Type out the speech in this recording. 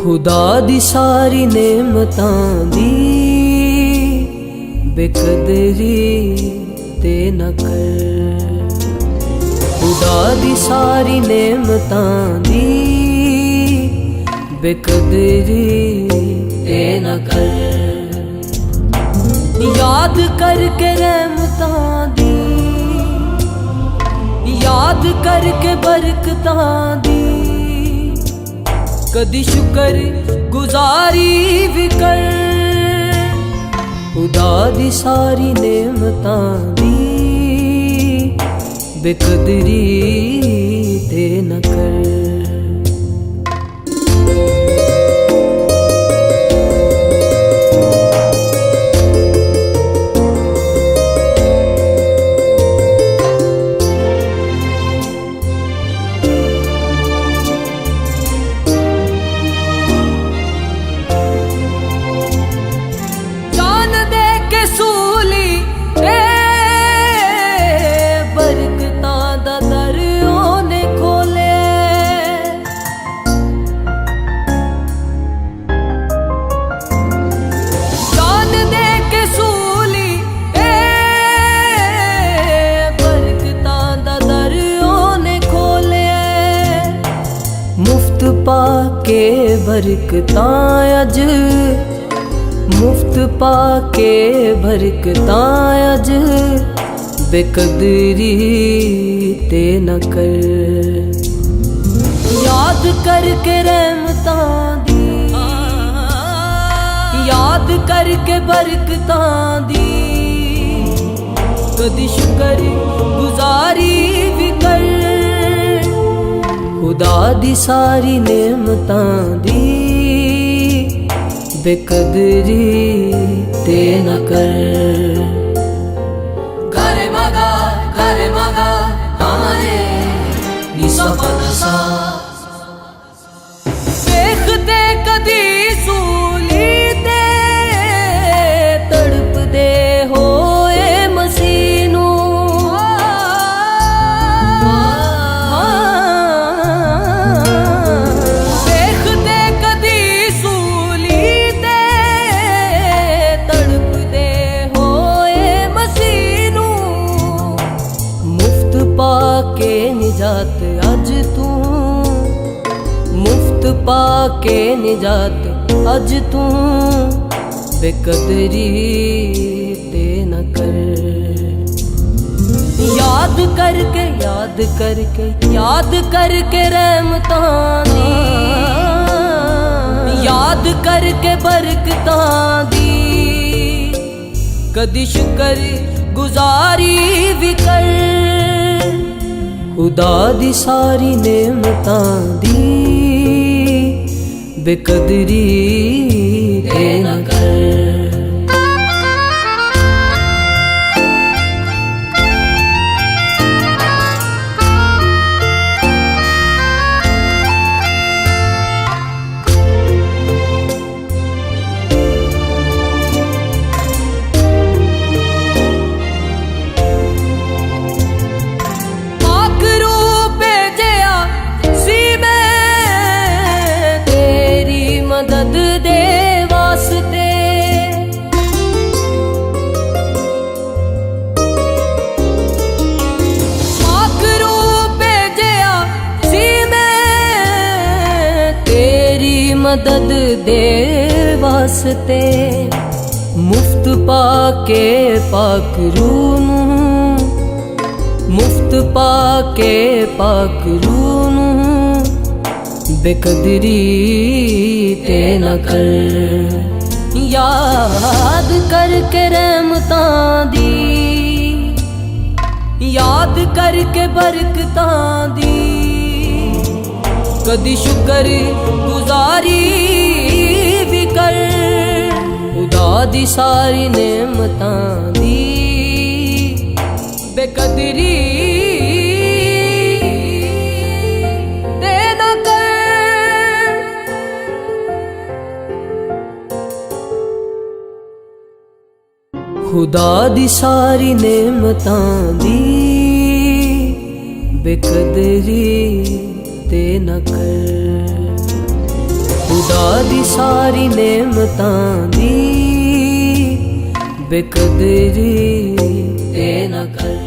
खुदा दी सारी नेमतां दी बेकदरी ते न कर। खुदा दी सारी नेमतां दी बेकदरी ते न कर। याद करके रहमतां दी, याद करके बरकतां दी, कदी शुक्र गुजारी भी कर। खुदा दी सारी नेमतां दी बेकदरी ते न कर। मुफ्त पाके बरकतां अज, मुफ्त पाके बरकतां अज, बेकदरी ते न कर। याद करके रहमतां दी, याद करके बरकतां दी, कदी शुक्र गुजारी भी कर। खुदा दी सारी नेमतां दी बेकदरी ते न कर। गरे मगा हमारे निसा पदसा देखते कदी सूली ते तड़प दे होए मसीनू। देखते कदी सूली ते तड़प दे होए मसीनू। मुफ्त पाके निजात अज तू, मुफ्त पाके निजात अज तू, बेकदरी ते न कर। याद करके याद करके याद करके रहमतां दी, याद करके बरकतां दी, कदी शुक्र गुजारी भी कर। खुदा दी सारी नेमतां दी बेकदरी ते न कर। मदद दे वास्ते पाक रूप भेजिया सी मैं तेरी मदद दे वास्ते। मुफ्त पाके पाक रूह नूं, मुफ्त पाके पाक रूह नूं, बेकदरी ते न कर। याद करके रहमतां दी, याद करके बरकतां दी, कदी शुक्र गुजारी भी कर। खुदा दी सारी नेमतां दी बेकदरी खुदा दी सारी नेमतां दी बेकदरी ते न कर। खुदा दी सारी नेमतां दी बेकदरी ते न कर।